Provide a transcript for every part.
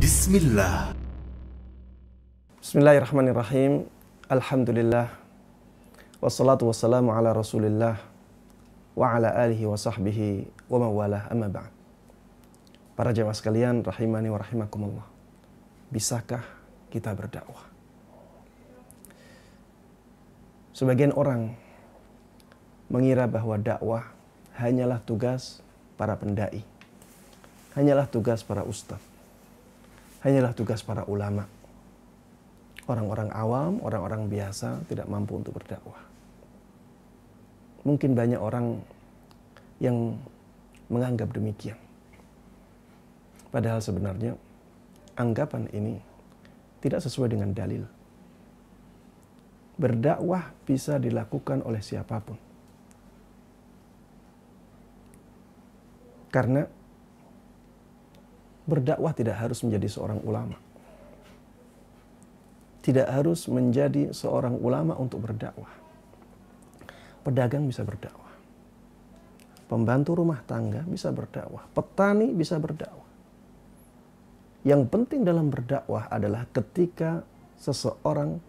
Bismillah. Bismillahirrahmanirrahim. Alhamdulillah. Wassalatu wassalamu ala Rasulillah wa ala alihi wa sahbihi wa mawalah, amma ba'd. Para jamaah sekalian rahimani wa rahimakumullah. Bisakah kita berdakwah? Sebagian orang mengira bahwa dakwah hanyalah tugas para pendai, hanyalah tugas para ustadz, hanyalah tugas para ulama. Orang-orang awam, orang-orang biasa tidak mampu untuk berdakwah. Mungkin banyak orang yang menganggap demikian. Padahal sebenarnya anggapan ini tidak sesuai dengan dalil. Berdakwah bisa dilakukan oleh siapapun. Karena berdakwah tidak harus menjadi seorang ulama. Tidak harus menjadi seorang ulama untuk berdakwah. Pedagang bisa berdakwah. Pembantu rumah tangga bisa berdakwah. Petani bisa berdakwah. Yang penting dalam berdakwah adalah ketika seseorang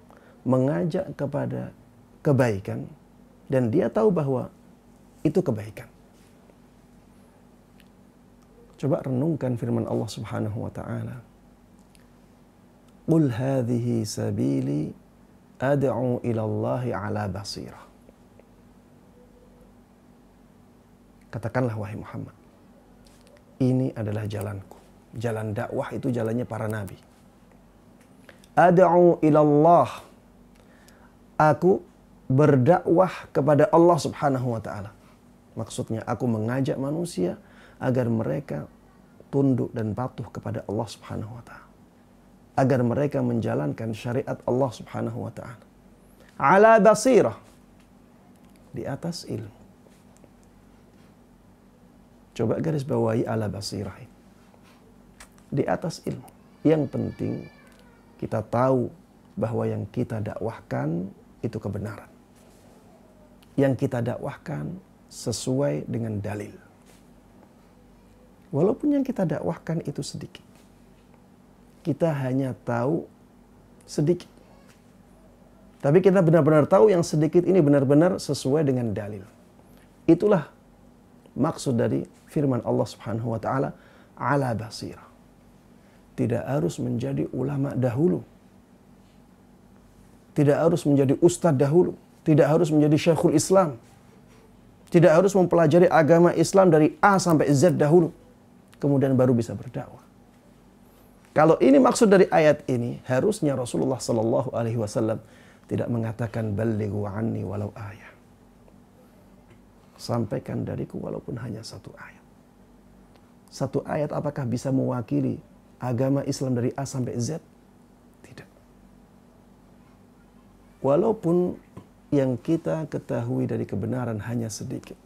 mengajak kepada kebaikan dan dia tahu bahwa itu kebaikan. Coba renungkan firman Allah Subhanahu wa taala. Qul hadhihi sabili ad'u ila Allahi ala basirah. Katakanlah wahai Muhammad, ini adalah jalanku. Jalan dakwah itu jalannya para nabi. Ad'u ila Allah. Aku berdakwah kepada Allah Subhanahu wa taala. Maksudnya aku mengajak manusia agar mereka tunduk dan patuh kepada Allah Subhanahu wa taala. Agar mereka menjalankan syariat Allah Subhanahu wa taala. Ala basirah. Di atas ilmu. Coba garis bawahi ala basirah. Di atas ilmu. Yang penting kita tahu bahwa yang kita dakwahkan itu kebenaran. Yang kita dakwahkan sesuai dengan dalil. Walaupun yang kita dakwahkan itu sedikit. Kita hanya tahu sedikit. Tapi kita benar-benar tahu yang sedikit ini benar-benar sesuai dengan dalil. Itulah maksud dari firman Allah Subhanahu wa taala, ala basirah. Tidak harus menjadi ulama dahulu. Tidak harus menjadi ustadz dahulu. Tidak harus menjadi syekhul Islam. Tidak harus mempelajari agama Islam dari A sampai Z dahulu. Kemudian baru bisa berdakwah. Kalau ini maksud dari ayat ini, harusnya Rasulullah Sallallahu Alaihi Wasallam tidak mengatakan balighu anni walau ayat. Sampaikan dariku walaupun hanya satu ayat. Satu ayat apakah bisa mewakili agama Islam dari A sampai Z? Tidak. Walaupun yang kita ketahui dari kebenaran hanya sedikit,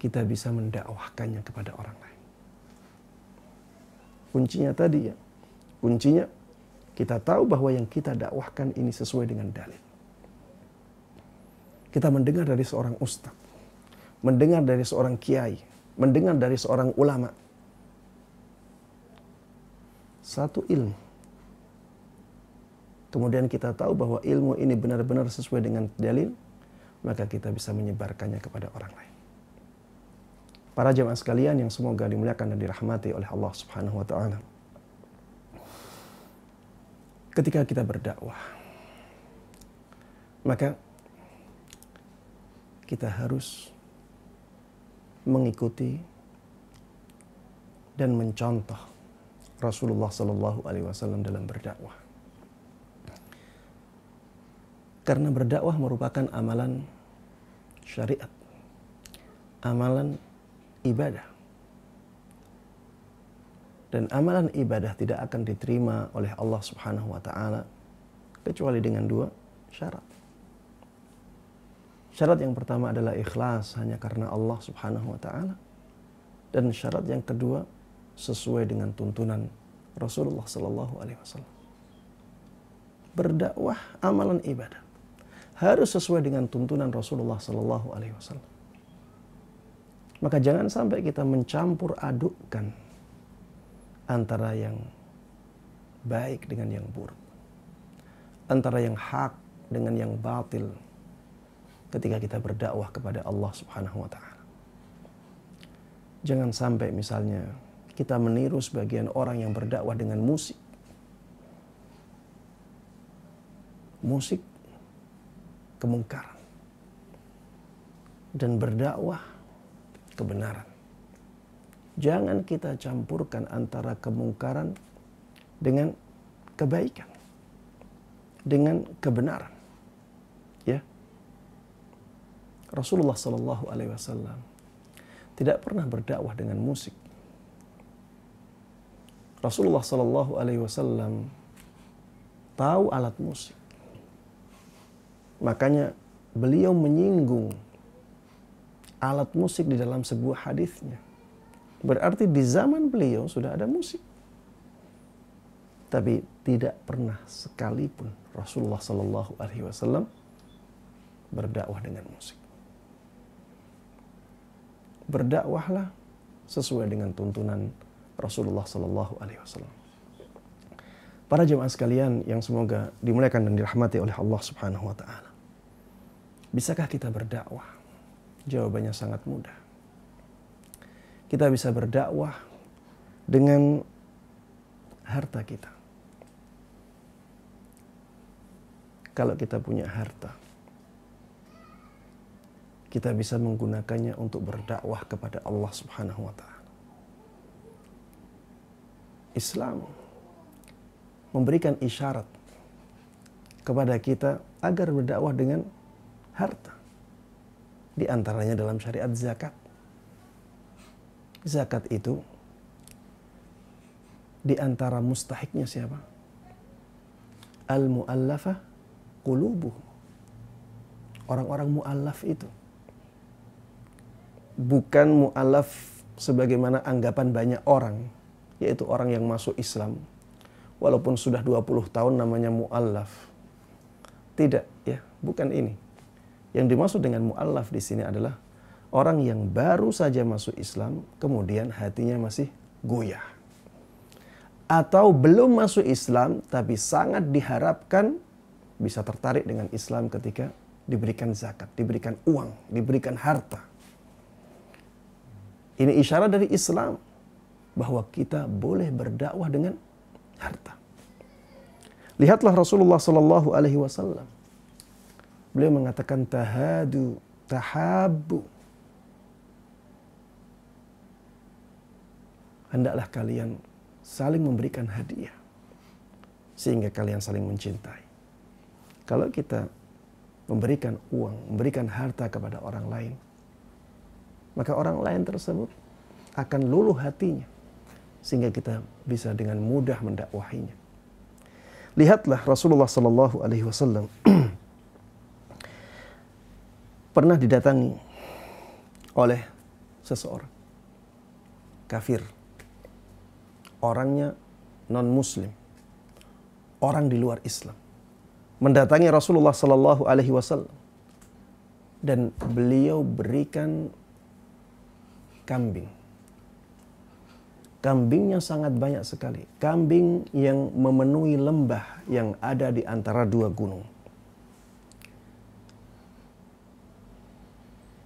kita bisa mendakwahkannya kepada orang lain. Kuncinya tadi ya, kuncinya kita tahu bahwa yang kita dakwahkan ini sesuai dengan dalil. Kita mendengar dari seorang ustaz, mendengar dari seorang kiai, mendengar dari seorang ulama. Satu ilmu. Kemudian kita tahu bahwa ilmu ini benar-benar sesuai dengan dalil, maka kita bisa menyebarkannya kepada orang lain. Para jemaah sekalian yang semoga dimuliakan dan dirahmati oleh Allah Subhanahu wa taala. Ketika kita berdakwah, maka kita harus mengikuti dan mencontoh Rasulullah sallallahu alaihi wasallam dalam berdakwah. Karena berdakwah merupakan amalan syariat. Amalan ibadah. Dan amalan ibadah tidak akan diterima oleh Allah Subhanahu wa taala kecuali dengan dua syarat. Syarat yang pertama adalah ikhlas hanya karena Allah Subhanahu wa taala, dan syarat yang kedua sesuai dengan tuntunan Rasulullah sallallahu alaihi wasallam. Berdakwah amalan ibadah harus sesuai dengan tuntunan Rasulullah sallallahu alaihi wasallam. Maka jangan sampai kita mencampur adukkan antara yang baik dengan yang buruk, antara yang hak dengan yang batil ketika kita berdakwah kepada Allah Subhanahu wa taala. Jangan sampai misalnya kita meniru sebagian orang yang berdakwah dengan musik. Musik kemungkaran dan berdakwah kebenaran. Jangan kita campurkan antara kemungkaran dengan kebaikan, dengan kebenaran. Ya. Rasulullah sallallahu alaihi wasallam tidak pernah berdakwah dengan musik. Rasulullah sallallahu alaihi wasallam tahu alat musik. Makanya beliau menyinggung alat musik di dalam sebuah hadisnya. Berarti di zaman beliau sudah ada musik. Tapi tidak pernah sekalipun Rasulullah sallallahu alaihi wasallam berdakwah dengan musik. Berdakwahlah sesuai dengan tuntunan Rasulullah sallallahu alaihi wasallam. Para jemaah sekalian yang semoga dimuliakan dan dirahmati oleh Allah Subhanahu wa taala. Bisakah kita berdakwah? Jawabannya sangat mudah. Kita bisa berdakwah dengan harta kita. Kalau kita punya harta, kita bisa menggunakannya untuk berdakwah kepada Allah Subhanahu wa taala. Islam memberikan isyarat kepada kita agar berdakwah dengan harta. Di antaranya dalam syariat zakat. Zakat itu di antara mustahiknya siapa? Al-mu'allafah qulubuhum. Orang-orang mu'allaf itu. Bukan mu'allaf sebagaimana anggapan banyak orang, yaitu orang yang masuk Islam walaupun sudah 20 tahun namanya mu'allaf. Tidak, ya, bukan ini. Yang dimaksud dengan mu'allaf di sini adalah orang yang baru saja masuk Islam, kemudian hatinya masih goyah. Atau belum masuk Islam, tapi sangat diharapkan bisa tertarik dengan Islam ketika diberikan zakat, diberikan uang, diberikan harta. Ini isyarat dari Islam bahwa kita boleh berdakwah dengan harta. Lihatlah Rasulullah sallallahu alaihi wasallam. Beliau mengatakan tahadu, tahabbu. Hendaklah kalian saling memberikan hadiah sehingga kalian saling mencintai. Kalau kita memberikan uang, memberikan harta kepada orang lain, maka orang lain tersebut akan luluh hatinya sehingga kita bisa dengan mudah mendakwahinya. Lihatlah Rasulullah sallallahu alaihi wasallam pernah didatangi oleh seseorang kafir. Orangnya non-muslim. Orang di luar Islam. Mendatangi Rasulullah sallallahu alaihi wasallam dan beliau berikan kambing. Kambingnya sangat banyak sekali. Kambing yang memenuhi lembah yang ada di antara dua gunung.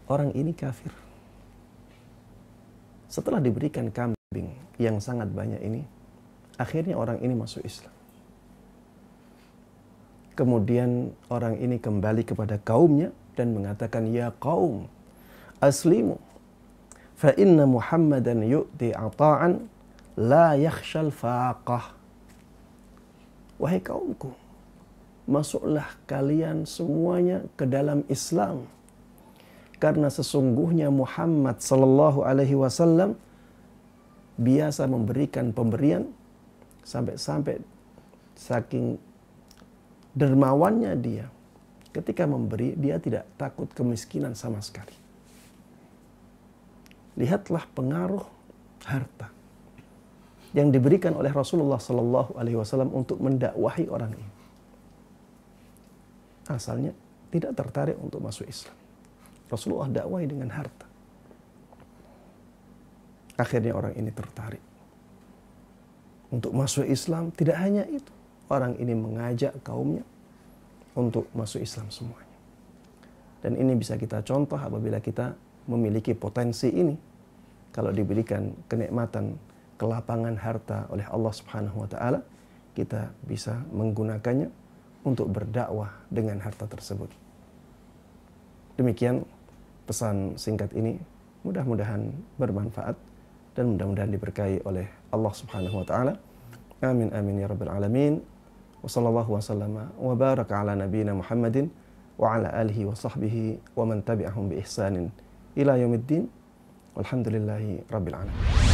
Orang ini kafir. Setelah diberikan kambing yang sangat banyak ini, akhirnya orang ini masuk Islam. Kemudian orang ini kembali kepada kaumnya dan mengatakan, ya kaum, aslimu, fa inna Muhammadan yu'ti ata'an la yakhshal faqah. Wahai kaumku, masuklah kalian semuanya ke dalam Islam. Karena sesungguhnya Muhammad sallallahu alaihi wasallam biasa memberikan pemberian sampai saking dermawannya dia. Ketika memberi, dia tidak takut kemiskinan sama sekali. Lihatlah pengaruh harta yang diberikan oleh Rasulullah sallallahu alaihi wasallam untuk mendakwahi orang ini. Asalnya tidak tertarik untuk masuk Islam. Rasulullah dakwahi dengan harta. Akhirnya orang ini tertarik. untuk masuk Islam. Tidak hanya itu, orang ini mengajak kaumnya untuk masuk Islam semuanya. Dan ini bisa kita contoh apabila kita memiliki potensi ini. Kalau diberikan kenikmatan, kelapangan harta oleh Allah Subhanahu wa taala, kita bisa menggunakannya untuk berdakwah dengan harta tersebut. Demikian pesan singkat ini, mudah-mudahan bermanfaat dan mudah-mudahan diberkahi oleh Allah Subhanahu wa taala. Amin amin ya rabbal alamin. Wa sallallahu wasallama wa baraka ala nabiyyina Muhammadin wa ala alihi wa sahbihi wa man tabi'ahum bi ihsanin ila yaumiddin. Walhamdulillahi rabbil alamin.